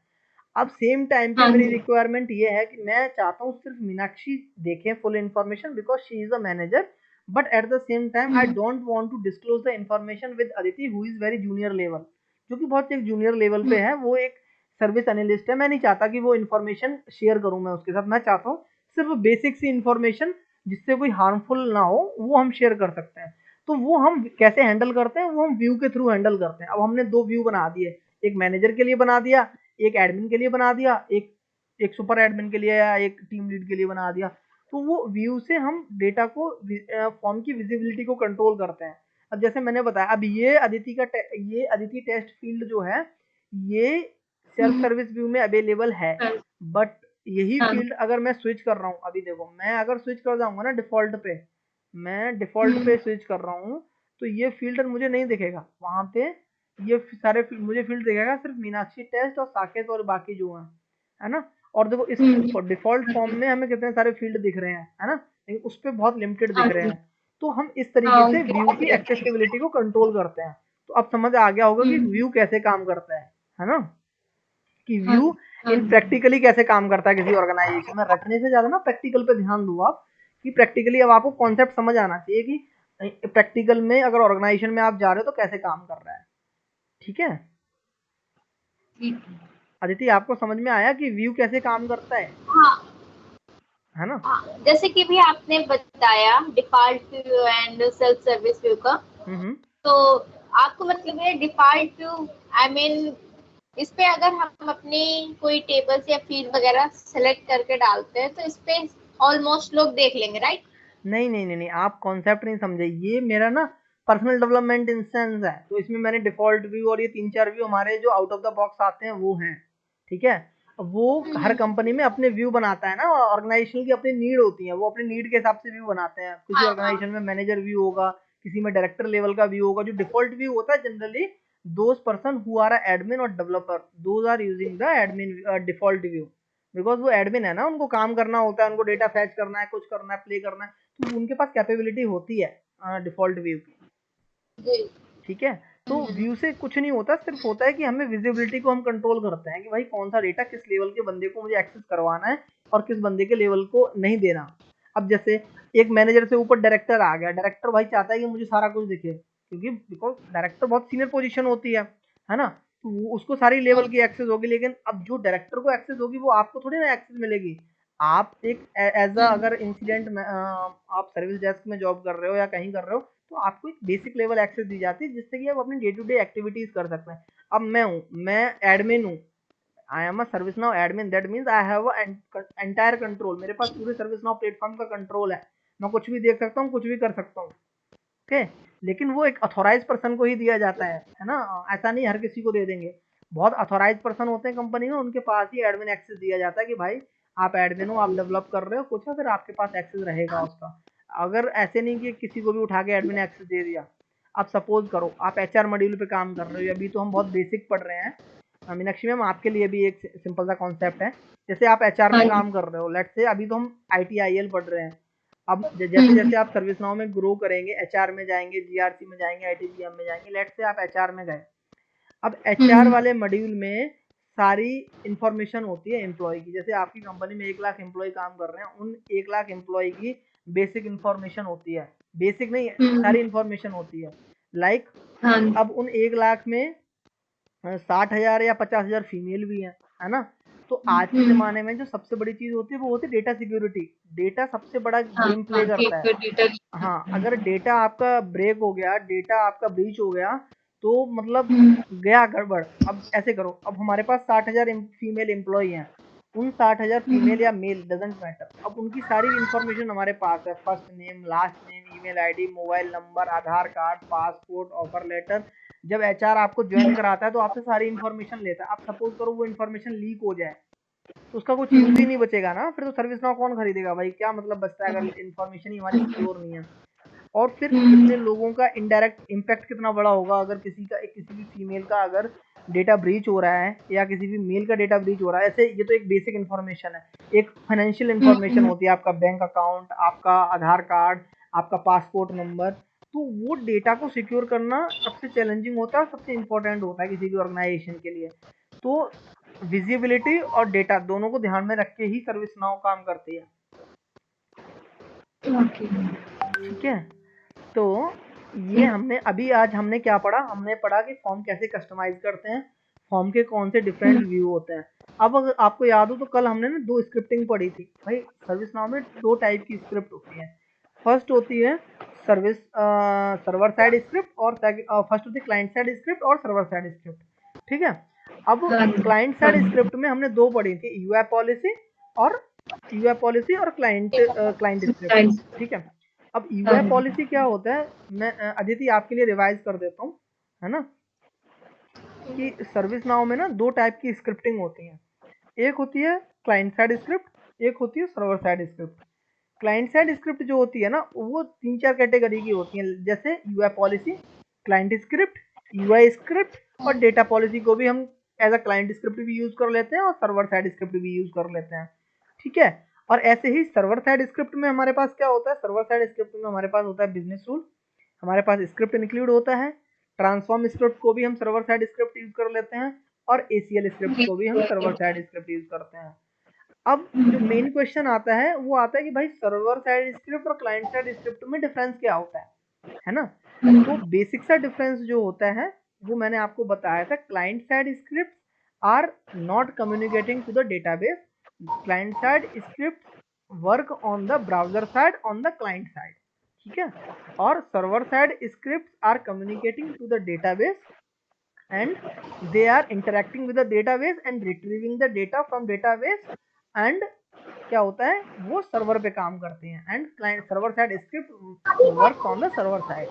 अब सेम टाइम पे मेरी रिक्वायरमेंट ये है कि मैं चाहता हूँ सिर्फ मीनाक्षी देखें full information, because she is a manager, but at the same time I don't want to disclose the information with Aditi who is very junior level, जो कि बहुत एक जूनियर लेवल पे है, वो एक सर्विस एनालिस्ट है। मैं नहीं चाहता कि वो इन्फॉर्मेशन शेयर करूं मैं उसके साथ। मैं चाहता हूँ सिर्फ बेसिक सी इन्फॉर्मेशन जिससे कोई हार्मफुल ना हो, वो हम शेयर कर सकते हैं। तो वो हम कैसे हैंडल करते हैं, वो हम व्यू के थ्रू हैंडल करते हैं। अब हमने दो व्यू बना दिए, एक मैनेजर के लिए बना दिया, एक एडमिन के लिए बना दिया, एक सुपर एडमिन के लिए या एक टीम लीड के लिए बना दिया। तो वो व्यू से हम डेटा को, फॉर्म की विजिबिलिटी को कंट्रोल करते हैं। अब जैसे मैंने बताया, अब ये अदिति टेस्ट फील्ड जो है, ये सेल्फ सर्विस व्यू में अवेलेबल है, बट यही फील्ड अगर मैं स्विच कर रहा हूँ, अभी देखो मैं अगर स्विच कर जाऊंगा ना डिफॉल्ट पे, मैं डिफॉल्ट पे स्विच कर रहा हूँ, तो ये फील्ड मुझे नहीं दिखेगा वहां पे। ये सारे मुझे फील्ड दिखेगा सिर्फ मीनाक्षी टेस्ट और साकेत और बाकी जो है ना। और देखो इस डिफॉल्ट फॉर्म में हमें कितने सारे फील्ड दिख रहे हैं, है ना, लेकिन उस पे बहुत लिमिटेड दिख रहे हैं। तो हम इस तरीके से व्यू की एक्सेसिबिलिटी को कंट्रोल करते हैं। तो अब समझ आ गया होगा कि व्यू कैसे काम करता है ना, कि व्यू इन प्रैक्टिकली कैसे काम करता है किसी ऑर्गेनाइजेशन में। रटने से ज्यादा ना प्रैक्टिकल पे ध्यान दो आप, कि प्रैक्टिकली अब आपको कॉन्सेप्ट समझ आना चाहिए कि प्रैक्टिकल में अगर ऑर्गेनाइजेशन में आप जा रहे हो तो कैसे काम कर रहा है। ठीक है अदिति, आपको समझ में आया कि व्यू कैसे काम करता है?
हाँ
है ना?
हाँ, जैसे कि भी आपने बताया default view and self service view का, तो आपको मतलब है डिफॉल्ट व्यू, आई मीन इस पे अगर हम अपनी कोई टेबल्स या फील्ड वगैरह सेलेक्ट करके डालते हैं तो इस पे ऑलमोस्ट लोग देख लेंगे, राइट?
नहीं नहीं नहीं नहीं, आप कॉन्सेप्ट नहीं समझे। ये मेरा ना पर्सनल डेवलपमेंट इंस्टेंस है, तो इसमें मैंने डिफॉल्ट व्यू और ये 3-4 व्यू हमारे जो आउट ऑफ द बॉक्स आते हैं वो हैं। ठीक है, वो हर कंपनी में अपने व्यू बनाता है ना, ऑर्गेनाइजेशन की अपनी नीड होती है, वो अपनी नीड के हिसाब से व्यू बनाते हैं। किसी ऑर्गेनाइजेशन में मैनेजर व्यू होगा, किसी में डायरेक्टर लेवल का व्यू होगा। जो डिफॉल्ट व्यू होता है generally those person who are admin और developer, those are using the admin default view, because वो एडमिन है ना, उनको काम करना होता है, उनको डेटा फैच करना है, कुछ करना है, प्ले करना है, तो उनके पास कैपेबिलिटी होती है डिफॉल्ट व्यू की। ठीक है, तो व्यू से कुछ नहीं होता, सिर्फ होता है कि हमें विजिबिलिटी को हम कंट्रोल करते हैं कि भाई कौन सा डेटा किस लेवल के बंदे को मुझे एक्सेस करवाना है और किस बंदे के लेवल को नहीं देना। अब जैसे एक मैनेजर से ऊपर डायरेक्टर आ गया, डायरेक्टर भाई चाहता है कि मुझे सारा कुछ दिखे, क्योंकि बिकॉज डायरेक्टर बहुत सीनियर पोजीशन होती है ना, तो उसको सारी लेवल की एक्सेस होगी। लेकिन अब जो डायरेक्टर को एक्सेस होगी वो आपको थोड़ी ना एक्सेस मिलेगी। आप एक एज अ अगर इंसिडेंट में आप सर्विस डेस्क में जॉब कर रहे हो या कहीं कर रहे हो, तो आपको एक बेसिक लेवल एक्सेस दी जाती है जिससे कि आप अपनी डे टू डे एक्टिविटीज कर सकते हैं। अब मैं एडमिन हूँ, I am a service now admin, that means I have entire control, मेरे पास पूरे सर्विस नाउ प्लेटफॉर्म का कंट्रोल है, मैं कुछ भी देख सकता हूँ, कुछ भी कर सकता हूँ। ओके, लेकिन वो एक अथॉराइज पर्सन को ही दिया जाता है ना, ऐसा नहीं हर किसी को दे देंगे। बहुत अथॉराइज पर्सन होते हैं कंपनी में, उनके पास ही एडमिन एक्सेस दिया जाता है कि भाई आप एडमिन हो, आप डेवलप कर रहे हो कुछ है, फिर आपके पास एक्सेस रहेगा उसका। अगर ऐसे नहीं कि किसी को भी उठा के एडमिन एक्सेस दे दिया। अब सपोज करो आप एचआर मॉड्यूल पे काम कर रहे हो, अभी तो हम बहुत बेसिक पढ़ रहे हैं मीनाक्षी मैम, आपके लिए भी एक सिंपल सा कॉन्सेप्ट है। जैसे आप एचआर में काम कर रहे हो, लेट्स से अभी तो हम ITIL पढ़ रहे हैं। अब जैसे जैसे आप सर्विस नाउ में ग्रो करेंगे, एचआर में जाएंगे, GRC में जाएंगे, ITBM में जाएंगे, लेट्स से आप एचआर में गए। अब एचआर वाले मॉड्यूल में सारी इंफॉर्मेशन होती है एम्प्लॉय की। जैसे आपकी कंपनी में 1 लाख एम्प्लॉय काम कर रहे हैं, उन 1 लाख एम्प्लॉय की बेसिक इंफॉर्मेशन होती है, बेसिक नहीं सारी इंफॉर्मेशन होती है। लाइक अब उन 1 लाख में 60,000 या 50,000 फीमेल भी है ना। तो आज के जमाने में जो सबसे बड़ी चीज होती है वो होती है डेटा सिक्योरिटी। डेटा सबसे बड़ा गेम प्ले करता है। हाँ, अगर डेटा आपका ब्रेक हो गया, डेटा आपका ब्रीच हो गया, तो मतलब गया गड़बड़। अब ऐसे करो, अब हमारे पास 60,000 फीमेल एम्प्लॉय हैं, उन 60,000 फीमेल या मेल डजेंट मैटर, अब उनकी सारी इंफॉर्मेशन हमारे पास है, first name, last name, email ID, mobile number, Aadhaar card, passport, offer letter. जब एचआर आपको ज्वाइन कराता है तो आपसे सारी इंफॉर्मेशन लेता है। अब सपोज करो वो इंफॉर्मेशन लीक हो जाए तो उसका कुछ यूज ही नहीं बचेगा ना, फिर तो सर्विस नाउ कौन खरीदेगा भाई, क्या मतलब बचता है अगर इंफॉर्मेशन ही हमारी सिक्योर नहीं है। और फिर कितने लोगों का इनडायरेक्ट इम्पैक्ट कितना बड़ा होगा अगर किसी भी फीमेल का अगर डेटा ब्रीच हो रहा है या किसी भी मेल का डेटा ब्रीच हो रहा है। ऐसे ये तो एक बेसिक इन्फॉर्मेशन है। एक फाइनेंशियल इन्फॉर्मेशन होती है, आपका बैंक अकाउंट, आपका आधार कार्ड, आपका पासपोर्ट नंबर। तो वो डेटा को सिक्योर करना सबसे चैलेंजिंग होता है, सबसे इम्पोर्टेंट होता है किसी भी ऑर्गेनाइजेशन के लिए। तो विजिबिलिटी और डेटा दोनों को ध्यान में रख के ही सर्विस नाउ काम करती है। ठीक है, तो ये हमने अभी आज हमने क्या पढ़ा, हमने पढ़ा कि फॉर्म कैसे कस्टमाइज करते हैं, फॉर्म के कौन से डिफरेंट व्यू होते हैं। अब अगर आपको याद हो तो कल हमने ना 2 स्क्रिप्टिंग पढ़ी थी भाई। सर्विस नाउ में 2 टाइप की स्क्रिप्ट होती है। फर्स्ट होती है सर्विस सर्वर साइड स्क्रिप्ट, और फर्स्ट होती है क्लाइंट साइड स्क्रिप्ट और सर्वर साइड स्क्रिप्ट। ठीक है, अब क्लाइंट साइड स्क्रिप्ट में हमने 2 पढ़ी थी, यूआई पॉलिसी और क्लाइंट स्क्रिप्ट। ठीक है, अब यूआई पॉलिसी क्या होता है, मैं अदिति आपके लिए रिवाइज कर देता हूँ, है ना, कि सर्विस नाउ में ना 2 टाइप की स्क्रिप्टिंग होती है। एक होती है क्लाइंट साइड स्क्रिप्ट, एक होती है server side script. Client side script जो होती है ना वो 3-4 कैटेगरी की होती है, जैसे UI policy, client script, UI script और डेटा पॉलिसी को भी हम एज अ क्लाइंट स्क्रिप्ट भी यूज कर लेते हैं और सर्वर साइड स्क्रिप्ट भी यूज कर लेते हैं, ठीक है। और ऐसे ही सर्वर साइड स्क्रिप्ट में हमारे पास क्या होता है, सर्वर साइड स्क्रिप्ट में हमारे पास होता है बिजनेस रूल, हमारे पास स्क्रिप्ट इंक्लूड होता है, ट्रांसफॉर्म स्क्रिप्ट को भी हम सर्वर साइड स्क्रिप्ट यूज कर लेते हैं और ACL स्क्रिप्ट को भी हम सर्वर साइड स्क्रिप्ट यूज करते हैं। अब जो मेन क्वेश्चन आता है वो आता है कि भाई सर्वर साइड स्क्रिप्ट और क्लाइंट साइड स्क्रिप्ट में डिफरेंस क्या होता है ना। तो बेसिक सा डिफरेंस जो होता है वो मैंने आपको बताया था, client side script are not communicating to the database, client side script work on the browser side on the client side, ठीक है। और server side script are communicating to the database and they are interacting with the database and retrieving the data from database and क्या होता है वो server पे काम करते हैं and client server side script work on the server side,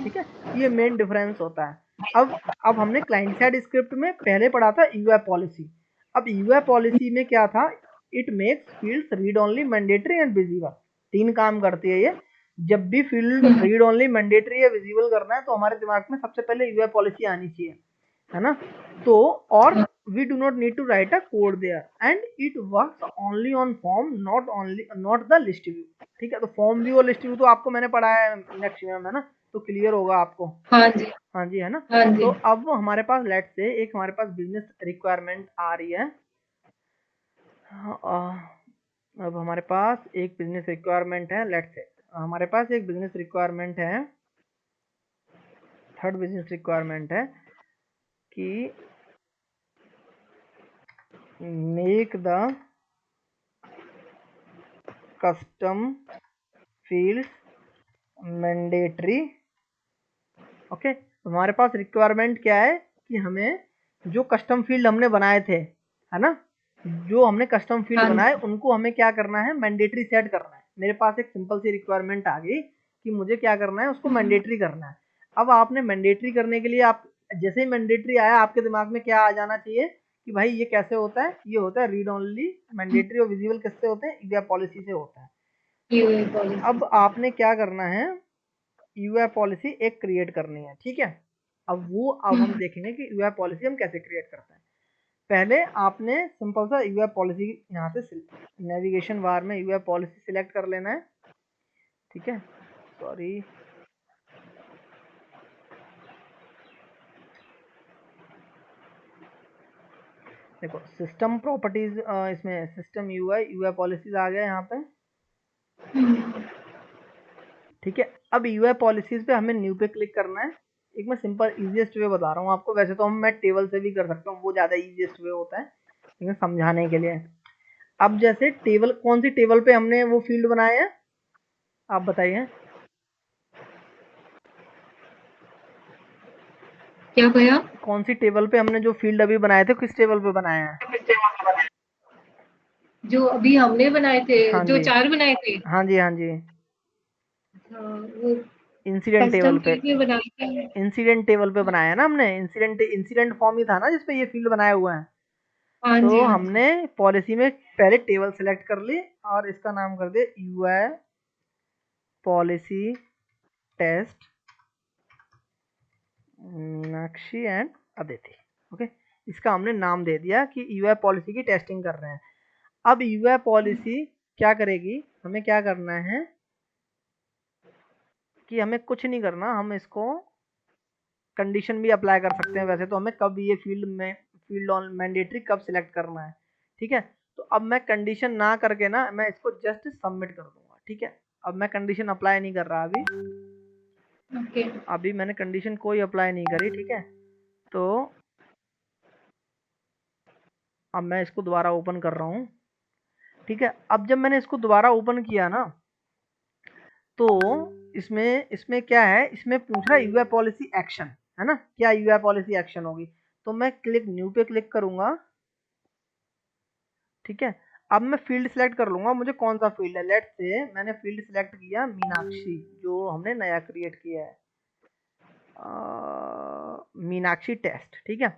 ठीक है। ये मेन डिफरेंस होता है। अब हमने क्लाइंट साइड स्क्रिप्ट में पहले पढ़ा था यूआई पॉलिसी। अब यूआई पॉलिसी में क्या था, it makes fields read only, mandatory and visible. 3 काम करती है ये। जब भी फील्ड रीड ओनली, मैंडेटरी या विजिबल करना है तो हमारे दिमाग में सबसे पहले यूआई पॉलिसी आनी चाहिए, है ना। तो और we do not need to write a code there and it works only on form, not the list view, ठीक है। तो फॉर्म व्यू और लिस्ट व्यू तो आपको मैंने पढ़ाया है मैक्सिमम, है ना, तो क्लियर होगा आपको।
हाँ जी,
हाँ जी, है ना।
हाँ जी।
तो अब हमारे पास लेट्स से एक हमारे पास बिजनेस रिक्वायरमेंट आ रही है। अब हमारे पास एक बिजनेस रिक्वायरमेंट है, लेट्स से हमारे पास एक बिजनेस रिक्वायरमेंट है, थर्ड बिजनेस रिक्वायरमेंट है कि make the custom fields mandatory, okay. हमारे पास रिक्वायरमेंट क्या है कि हमें जो कस्टम फील्ड हमने बनाए थे, है ना, जो हमने कस्टम फील्ड बनाए उनको हमें क्या करना है, मैंडेटरी सेट करना है। मेरे पास एक सिंपल सी रिक्वायरमेंट आ गई कि मुझे क्या करना है, उसको मैंडेटरी करना है। अब आपने मैंडेटरी करने के लिए आप जैसे ही मैंडेटरी आया आपके दिमाग में क्या आ जाना चाहिए कि भाई ये कैसे होता है, ये होता है रीड ओनली, मैंडेटरी और विजिबल किससे होते हैं, यूआई पॉलिसी से होता है। अब आपने क्या करना है, यूआई पॉलिसी एक क्रिएट करनी है, ठीक है। अब हम देखेंगे कि यूआई पॉलिसी हम कैसे क्रिएट करते हैं। पहले आपने सिंपल सा यूआई पॉलिसी यहाँ से नेविगेशन बार में यूआई पॉलिसी सिलेक्ट कर लेना है, ठीक है। सॉरी, देखो सिस्टम प्रॉपर्टीज, इसमें सिस्टम यूआई पॉलिसीज आ गया यहाँ पे, ठीक है। अब यूआई पॉलिसीज पे हमें न्यू पे क्लिक करना है। एक मैं सिंपल इजीएस्ट वे बता रहा हूँ आपको, वैसे तो मैं टेबल से भी कर सकता हूँ, वो ज़्यादा इजीएस्ट वे होता है लेकिन समझाने के लिए। अब जैसे टेबल, कौन सी टेबल पे हमने वो फील्ड बनाए हैं आप बताइए।
क्या भैया?
कौन सी टेबल पे हमने जो फील्ड अभी बनाए थे, किस टेबल पे बनाए हैं?
जो अभी हमने बनाए थे,
हाँ
जो
जी,
4 बनाए थे।
हाँ जी, हाँ जी,
वो
इंसिडेंट टेबल
कस्टम
पे,
फील्ड में बनाए थे।
इंसिडेंट टेबल पे बनाया ना हमने, इंसिडेंट फॉर्म ही था ना जिसपे ये फील्ड बनाए हुए हैं।
हाँ
तो
जी, हाँ जी।
हमने पॉलिसी में पहले टेबल सेलेक्ट कर ली और इसका नाम कर दिया UI policy test Meenakshi and Aditi, okay. इसका हमने नाम दे दिया कि यूआई पॉलिसी की टेस्टिंग कर रहे हैं। अब यूआई पॉलिसी क्या करेगी, हमें क्या करना है कि हमें कुछ नहीं करना, हम इसको कंडीशन भी अप्लाई कर सकते हैं वैसे तो, हमें कब ये फील्ड ऑन मैंडेटरी कब सिलेक्ट करना है, ठीक है। तो अब मैं कंडीशन ना करके ना मैं इसको जस्ट सबमिट कर दूंगा, ठीक है। अब मैं कंडीशन अप्लाई नहीं कर रहा अभी मैंने कंडीशन कोई अप्लाई नहीं करी, ठीक है। तो अब मैं इसको दोबारा ओपन कर रहा हूँ, ठीक है। अब जब मैंने इसको दोबारा ओपन किया ना तो इसमें क्या है, इसमें पूछ रहा है यूआई पॉलिसी एक्शन, है ना, क्या यूआई पॉलिसी एक्शन होगी। तो मैं न्यू पे क्लिक करूंगा, ठीक है। अब मैं फील्ड सिलेक्ट कर लूंगा, मुझे कौन सा फील्ड है, लेट्स से मैंने फील्ड सिलेक्ट किया मीनाक्षी, जो हमने नया क्रिएट किया है, मीनाक्षी टेस्ट, ठीक है।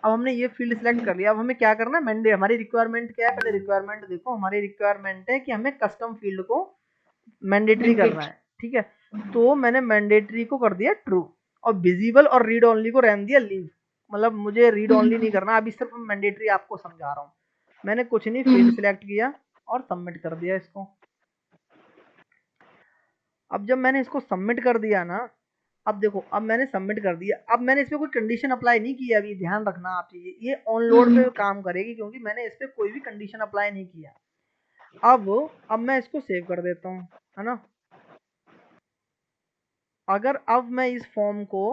अब हमने ये फील्ड सिलेक्ट कर लिया। अब हमें क्या करना है, हमारी रिक्वायरमेंट क्या है, पहले रिक्वायरमेंट देखो। हमारी रिक्वायरमेंट है कि हमें कस्टम फील्ड को मैंडेटरी करना है, ठीक है। तो मैंने मैंडेटरी को कर दिया ट्रू और विजिबल और रीड ओनली को रहने दिया लीव। मतलब मुझे रीड ओनली नहीं करना, अभी सिर्फ मैंडेटरी आपको समझा रहा हूँ। मैंने कुछ नहीं, फील्ड सिलेक्ट किया और सबमिट कर दिया इसको। अब जब मैंने इसको सबमिट कर दिया ना, अब देखो, अब मैंने सबमिट कर दिया, अब मैंने इस पे कोई कंडीशन अप्लाई नहीं की है, अभी ध्यान रखना आप चीजें, ये ऑन लोड पे काम करेगी क्योंकि मैंने इस पे कोई भी कंडीशन अप्लाई नहीं किया। अब मैं इसको सेव कर देता हूँ, है ना। अगर अब मैं इस फॉर्म को,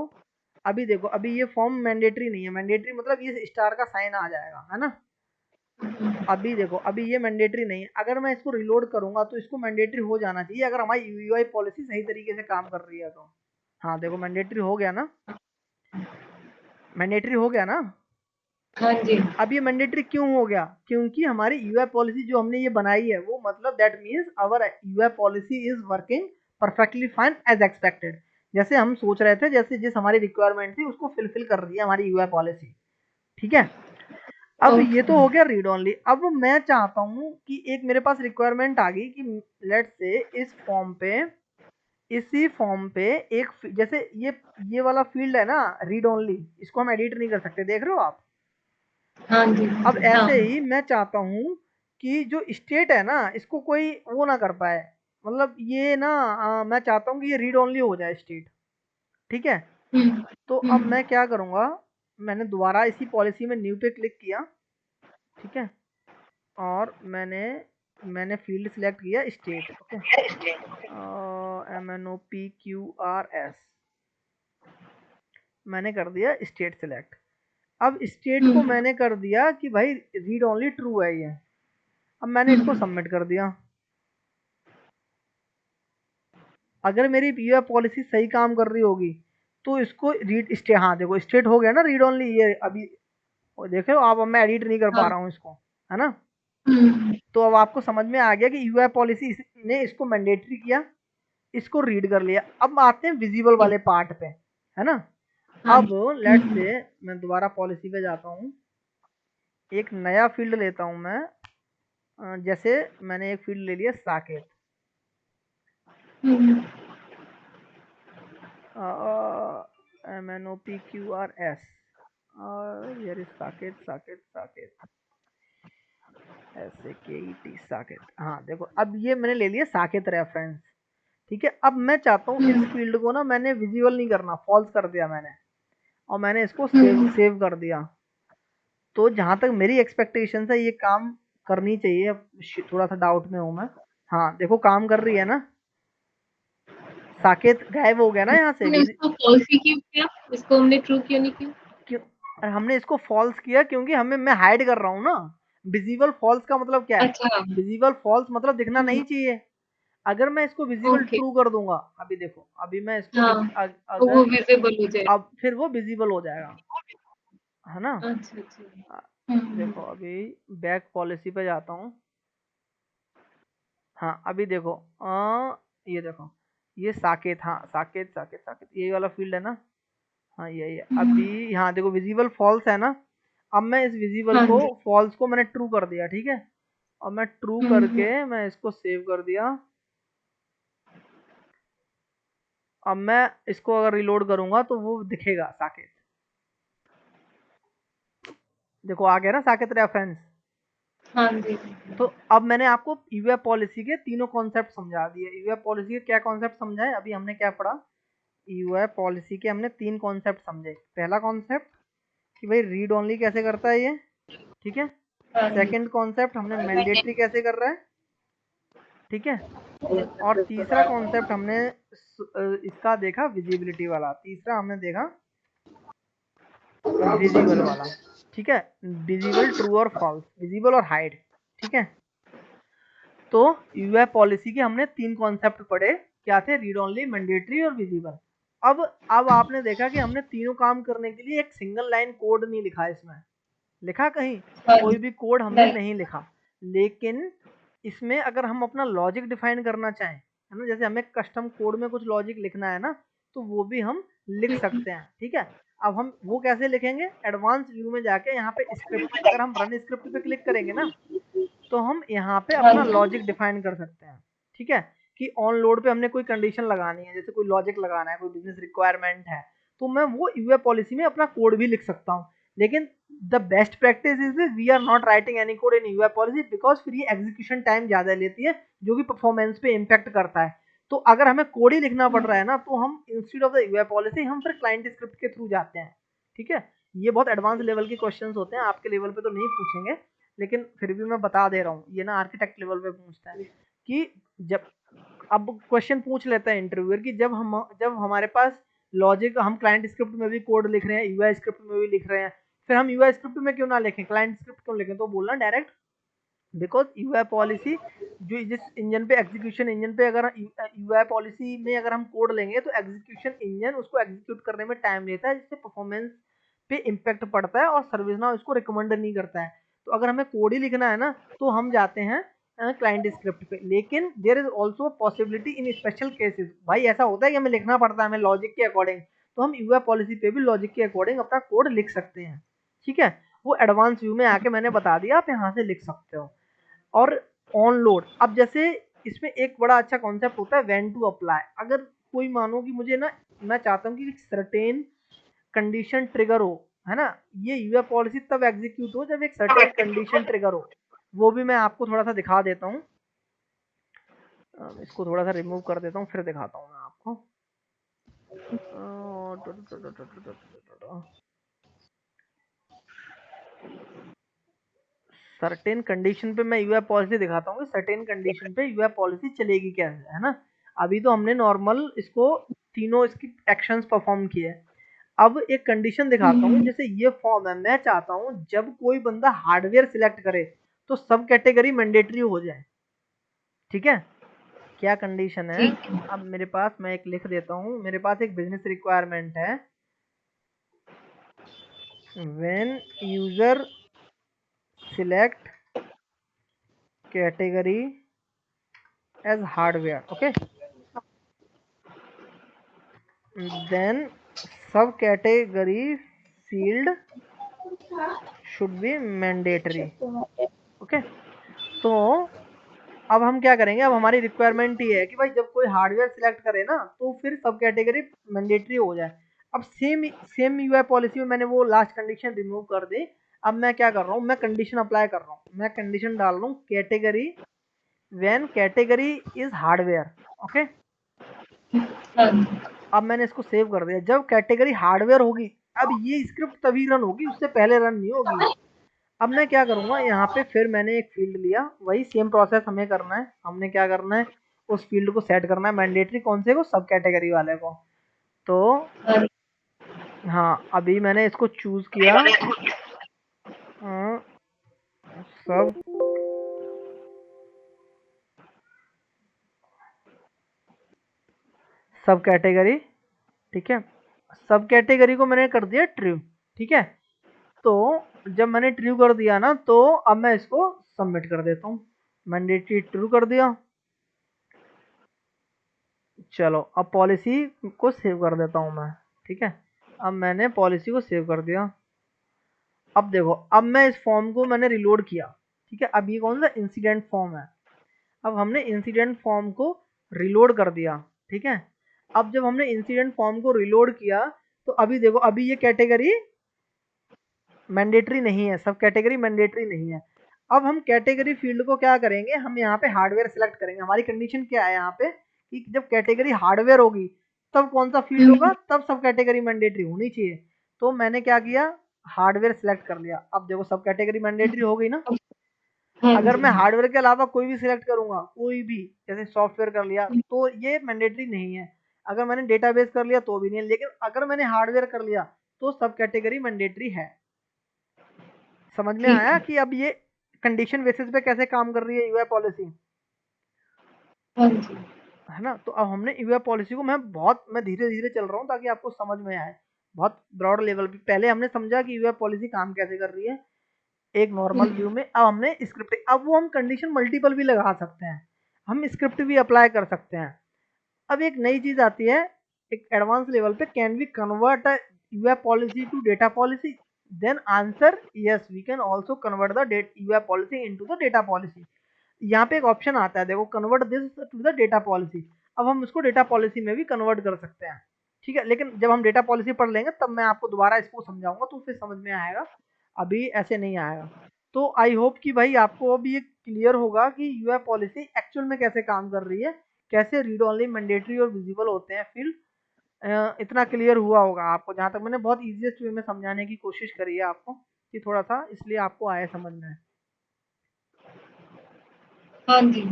अभी देखो, अभी ये फॉर्म मैंडेटरी नहीं है, मैंडेटरी मतलब ये स्टार का साइन आ जाएगा, है ना। अभी देखो, अभी ये मैंडेटरी नहीं है, अगर मैं इसको रिलोड करूंगा तो इसको मैंडेटरी हो जाना चाहिए अगर हमारी यूआई पॉलिसी सही तरीके से काम कर रही है तो। हाँ देखो, मैंडेटरी हो गया ना, मैंडेटरी हो गया ना।
हाँ जी।
अब ये मैंडेटरी क्यों हो गया? क्योंकि हमारी यूआई पॉलिसी जो हमने ये बनाई है वो, मतलब that means our UI policy is working perfectly fine as expected. जैसे हम सोच रहे थे, जैसे जिस हमारी रिक्वायरमेंट थी उसको फुलफिल कर रही है हमारी यूआई पॉलिसी, ठीक है। अब ये तो हो गया रीड ओनली। अब मैं चाहता हूँ कि एक मेरे पास रिक्वायरमेंट आ गई कि लेट्स से इस फॉर्म पे, इसी फॉर्म पे एक जैसे ये वाला फील्ड है ना रीड ओनली, इसको हम एडिट नहीं कर सकते, देख रहे हो आप।
हाँ जी।
अब
हाँ।
ऐसे ही मैं चाहता हूँ कि जो स्टेट है ना इसको कोई वो ना कर पाए, मतलब ये ना मैं चाहता हूँ कि ये रीड ओनली हो जाए स्टेट, ठीक है। तो अब मैं क्या करूँगा, मैंने दोबारा इसी पॉलिसी में न्यू पे क्लिक किया, ठीक है, और मैंने फील्ड सिलेक्ट किया स्टेट, ओके, MNOPQRS मैंने कर दिया स्टेट सिलेक्ट। अब स्टेट को मैंने कर दिया कि भाई रीड ओनली ट्रू है ये। अब मैंने इसको सबमिट कर दिया। अगर मेरी यूआई पॉलिसी सही काम कर रही होगी तो इसको रीड स्टेट, हाँ देखो स्टेट हो गया ना रीड ओनली ये अभी, देख रहे हो आप, अब मैं एडिट नहीं कर पा रहा हूँ इसको, है ना। तो अब आपको समझ में आ गया कि यूआई पॉलिसी ने इसको मैंडेटरी किया, इसको रीड कर लिया। अब आते हैं विजिबल वाले पार्ट पे, है ना। अब लेट्स से मैं दोबारा पॉलिसी पे जाता हूँ, एक नया फील्ड लेता हूँ मैं, जैसे मैंने एक फील्ड ले लिया साकेत, MNOPQRS, और यार साकेत साकेत साकेत SAKET साकेत। हाँ देखो, अब ये मैंने ले लिया साकेत रेफरेंस, ठीक है। अब मैं चाहता हूँ इस फील्ड को ना मैंने विजिबल नहीं करना, फॉल्स कर दिया मैंने, और मैंने इसको सेव कर दिया। तो जहां तक मेरी एक्सपेक्टेशन है ये काम करनी चाहिए, थोड़ा सा डाउट में हूँ मैं। हाँ देखो काम कर रही है ना, साकेत गायब हो गया ना यहाँ से।
इसको फॉल्स ही क्यों किया, इसको हमने ट्रू क्यों नहीं किया?
क्यों हमने इसको फॉल्स किया? क्योंकि मैं हाइड कर रहा हूँ ना। विजिबल फॉल्स का मतलब क्या है?
अच्छा।
विजिबल फॉल्स मतलब दिखना नहीं चाहिए। अगर मैं इसको विजिबल ट्रू कर दूंगा, अभी देखो, अभी मैं इसको
तो वो विजिबल हो जाए,
अब फिर वो विजिबल हो जाएगा, है ना।
अच्छा।
देखो अभी बैक पॉलिसी पे जाता हूँ, हाँ अभी देखो, ये देखो, ये साकेत, हाँ साकेत साकेत साकेत यही वाला फील्ड है ना, हाँ यही है। अभी यहाँ देखो विजिबल फॉल्स है ना, अब मैं इस विजिबल को फॉल्स को मैंने ट्रू कर दिया, ठीक है। और मैं ट्रू करके मैं इसको सेव कर दिया। अब मैं इसको अगर रिलोड करूंगा तो वो दिखेगा साकेत, देखो आ गया ना साकेत रेफरेंस।
हाँ जी।
तो अब मैंने आपको यूआई पॉलिसी के तीनों कॉन्सेप्ट समझा दिए। यूआई पॉलिसी के क्या कॉन्सेप्ट समझाए? अभी हमने क्या पढ़ा, यूआई पॉलिसी के हमने 3 कॉन्सेप्ट समझे। पहला कॉन्सेप्ट कि भाई रीड ओनली कैसे करता है ये, ठीक है। सेकंड कॉन्सेप्ट हमने मैंडेटरी कैसे कर रहा है, ठीक है। और तीसरा कॉन्सेप्ट हमने इसका देखा विजिबिलिटी वाला, तीसरा हमने देखा विजिबल वाला, ठीक है। विजिबल ट्रू और फॉल्स, विजिबल और हाइड, ठीक है। तो यूआई पॉलिसी के हमने 3 कॉन्सेप्ट पढ़े, क्या थे? रीड ओनली, मैंडेटरी और विजिबल। अब आपने देखा कि हमने तीनों काम करने के लिए एक सिंगल लाइन कोड नहीं लिखा, इसमें लिखा कहीं कोई भी कोड हमने नहीं लिखा। लेकिन इसमें अगर हम अपना लॉजिक डिफाइन करना चाहें, है ना, जैसे हमें कस्टम कोड में कुछ लॉजिक लिखना है ना, तो वो भी हम लिख सकते हैं, ठीक है। अब हम वो कैसे लिखेंगे? एडवांस व्यू में जाके यहाँ पे स्क्रिप्ट, अगर हम रन स्क्रिप्ट पे क्लिक करेंगे ना, तो हम यहाँ पे अपना लॉजिक डिफाइन कर सकते हैं, ठीक है। कि ऑन लोड पे हमने कोई कंडीशन लगानी है, जैसे कोई लॉजिक लगाना है, कोई बिजनेस रिक्वायरमेंट है, तो मैं वो यूआई पॉलिसी में अपना कोड भी लिख सकता हूँ। लेकिन the best practice is we are not writing any code in UI policy, because फिर ये एग्जीक्यूशन टाइम ज़्यादा लेती है जो कि परफॉर्मेंस पे इम्पैक्ट करता है। तो अगर हमें कोड ही लिखना पड़ रहा है ना, तो हम instead of the UI policy हम फिर क्लाइंट स्क्रिप्ट के थ्रू जाते हैं। ठीक है, ये बहुत एडवांस लेवल के क्वेश्चंस होते हैं, आपके लेवल पे तो नहीं पूछेंगे, लेकिन फिर भी मैं बता दे रहा हूँ, ये ना आर्किटेक्ट लेवल पे पूछता है कि जब अब क्वेश्चन पूछ लेता है इंटरव्यूअर कि जब हमारे पास लॉजिक, हम क्लाइंट स्क्रिप्ट में भी कोड लिख रहे हैं, यूआई स्क्रिप्ट में भी लिख रहे हैं, फिर हम यूआई स्क्रिप्ट में क्यों ना लिखें, क्लाइंट स्क्रिप्ट क्यों लिखें? तो बोलना डायरेक्ट, बिकॉज यूआई पॉलिसी जो जिस इंजन पे एग्जीक्यूशन इंजन पे अगर यूआई पॉलिसी में अगर हम कोड लेंगे तो एग्जीक्यूशन इंजन उसको एग्जीक्यूट करने में टाइम लेता है, जिससे परफॉर्मेंस पे इम्पैक्ट पड़ता है और सर्विस नाउ इसको रिकमेंड नहीं करता है। तो अगर हमें कोड ही लिखना है ना, तो हम जाते हैं क्लाइंट स्क्रिप्ट पे। लेकिन there is also possibility in special cases, भाई ऐसा होता है कि हमें लिखना पड़ता है हमें लॉजिक के अकॉर्डिंग, तो हम यूआई पॉलिसी पे भी लॉजिक के अकॉर्डिंग अपना कोड लिख सकते हैं। ठीक है, वो एडवांस व्यू में आके मैंने बता दिया, आप यहाँ से लिख सकते हो। और ऑन लोड, अब जैसे इसमें एक बड़ा अच्छा कॉन्सेप्ट होता है व्हेन टू अप्लाई। अगर कोई मानो कि मुझे ना, मैं चाहता हूँ कि सर्टेन कंडीशन ट्रिगर हो, है ना, ये यूआई पॉलिसी तब एग्जीक्यूट हो जब एक सर्टेन कंडीशन ट्रिगर हो। वो भी मैं आपको थोड़ा सा दिखा देता हूँ, इसको थोड़ा सा रिमूव कर देता हूँ फिर दिखाता हूँ मैं आपको। सर्टेन कंडीशन पे मैं यूआई पॉलिसी दिखाता हूँ, सर्टेन कंडीशन पे यूआई पॉलिसी चलेगी कैसे, है ना। अभी तो हमने नॉर्मल इसको तीनों इसकी एक्शंस परफॉर्म किए। अब एक कंडीशन दिखाता हूँ, जैसे ये फॉर्म है, मैं चाहता हूँ जब कोई बंदा हार्डवेयर सिलेक्ट करे तो सब कैटेगरी मैंडेटरी हो जाए। ठीक है, क्या कंडीशन है? अब मेरे पास, मैं एक लिख देता हूँ, मेरे पास एक बिजनेस रिक्वायरमेंट है, when user select category as hardware, okay, then subcategory field should be mandatory, okay। तो अब हम क्या करेंगे, अब हमारी रिक्वायरमेंट ये है कि भाई जब कोई हार्डवेयर सिलेक्ट करे ना तो फिर सब कैटेगरी मैंडेटरी हो जाए। अब सेम यूआई पॉलिसी में मैंने वो लास्ट कंडीशन रिमूव कर दी। अब मैं क्या कर रहा हूँ, मैं कंडीशन अप्लाई कर रहा हूँ, मैं कंडीशन डाल रहा हूँ category when category is hardware, okay. अब मैंने इसको सेव कर दिया। जब कैटेगरी हार्डवेयर होगी, अब ये स्क्रिप्ट तभी रन होगी, उससे पहले रन नहीं होगी। अब मैं क्या करूंगा, यहाँ पे फिर मैंने एक फील्ड लिया, वही सेम प्रोसेस हमें करना है। हमने क्या करना है, उस फील्ड को सेट करना है मैंडेटरी कौन से को, सब कैटेगरी वाले को। तो हाँ, अभी मैंने इसको चूज किया, सब कैटेगरी। ठीक है, सब कैटेगरी को मैंने कर दिया ट्रू। ठीक है, तो जब मैंने ट्रू कर दिया ना, तो अब मैं इसको सबमिट कर देता हूँ, मैंडेटरी ट्रू कर दिया। चलो अब पॉलिसी को सेव कर देता हूँ मैं। ठीक है, अब मैंने पॉलिसी को सेव कर दिया। अब देखो, अब मैं इस फॉर्म को मैंने रिलोड किया। ठीक है, अब ये कौन सा इंसिडेंट फॉर्म है। अब हमने इंसिडेंट फॉर्म को रिलोड कर दिया। ठीक है, अब जब हमने इंसिडेंट फॉर्म को रिलोड किया तो अभी देखो, अभी ये कैटेगरी मैंडेटरी नहीं है, सब कैटेगरी मैंडेटरी नहीं है। अब हम कैटेगरी फील्ड को क्या करेंगे, हम यहाँ पे हार्डवेयर सिलेक्ट करेंगे। हमारी कंडीशन क्या है यहाँ पे कि जब कैटेगरी हार्डवेयर होगी तब कौन सा फील्ड होगा, तब सब कैटेगरी मैंडेटरी होनी चाहिए। तो मैंने क्या किया, हार्डवेयर सिलेक्ट कर लिया। अब देखो सब कैटेगरी मैंडेटरी हो गई ना। अगर मैं हार्डवेयर के अलावा कोई भी सिलेक्ट करूंगा, कोई भी, जैसे सॉफ्टवेयर कर लिया, तो ये मैंडेटरी नहीं है। अगर मैंने डेटाबेस कर लिया तो भी नहीं है, लेकिन अगर मैंने हार्डवेयर कर लिया तो सब कैटेगरी मैंडेटरी है। समझ में आया कि अब ये कंडीशन बेसिस पे कैसे काम कर रही है यूआई पॉलिसी, है ना। तो अब हमने यूआई पॉलिसी को, मैं धीरे धीरे चल रहा हूँ ताकि आपको समझ में आए, बहुत ब्रॉड लेवल पे। पहले हमने समझा कि यूआई पॉलिसी काम कैसे कर रही है एक नॉर्मल व्यू में। अब हमने स्क्रिप्ट, अब वो हम कंडीशन मल्टीपल भी लगा सकते हैं, हम स्क्रिप्ट भी अप्लाई कर सकते हैं। अब एक नई चीज आती है एक एडवांस लेवल पे, can we convert UI policy to data policy? Then answer yes, we can also convert the UI policy into the data policy. यहाँ पे एक ऑप्शन आता है देखो, convert this to the data policy. अब हम इसको डेटा पॉलिसी में भी कन्वर्ट कर सकते हैं। ठीक है, लेकिन जब हम डेटा पॉलिसी पढ़ लेंगे तब मैं आपको दोबारा इसको समझाऊंगा तो फिर समझ में आएगा, अभी ऐसे नहीं आएगा। तो आई होप कि भाई आपको अभी ये क्लियर होगा कि यूआई पॉलिसी एक्चुअल में कैसे काम कर रही है, कैसे रीड ओनली, मैंडेटरी और विजिबल होते हैं फील्ड। इतना क्लियर हुआ होगा आपको, जहाँ तक मैंने बहुत ईजीएस्ट वे में समझाने की कोशिश करी है आपको, कि थोड़ा सा इसलिए आपको आया समझ में।
हाँ जी।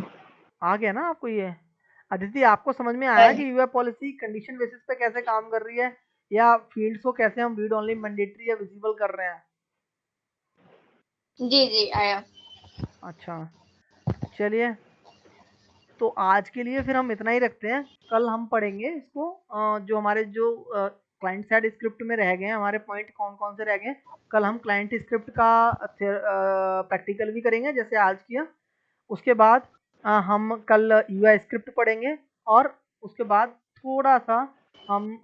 आ गया ना आपको ये? अदिति, आपको समझ में
हाँ
आया
जी।
कि यूआई पॉलिसी कंडीशन बेसिस पे कैसे काम कर रही है, या फील्ड्स को कैसे हम रीड ओनली, मैंडेटरी या विजिबल कर रहे हैं?
जी जी आया।
अच्छा, चलिए, तो आज के लिए फिर हम इतना ही रखते हैं। कल हम पढ़ेंगे इसको, जो हमारे जो क्लाइंट साइड स्क्रिप्ट में रह गए हैं हमारे पॉइंट, कौन कौन से रह गए हैं। कल हम क्लाइंट स्क्रिप्ट का प्रैक्टिकल भी करेंगे जैसे आज किया। उसके बाद हम कल यूआई स्क्रिप्ट पढ़ेंगे, और उसके बाद थोड़ा सा हम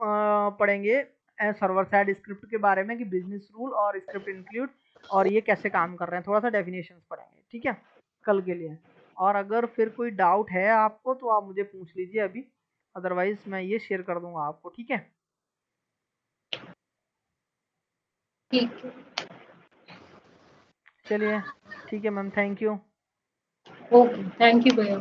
पढ़ेंगे सर्वर साइड स्क्रिप्ट के बारे में, कि बिजनेस रूल और स्क्रिप्ट इंक्लूड और ये कैसे काम कर रहे हैं, थोड़ा सा डेफिनेशंस पढ़ेंगे, ठीक है, कल के लिए। और अगर फिर कोई डाउट है आपको तो आप मुझे पूछ लीजिए अभी, अदरवाइज मैं ये शेयर कर दूंगा आपको, ठीक है।
ठीक है।
चलिए, ठीक है ma'am, thank you.
Okay, thank you भैया।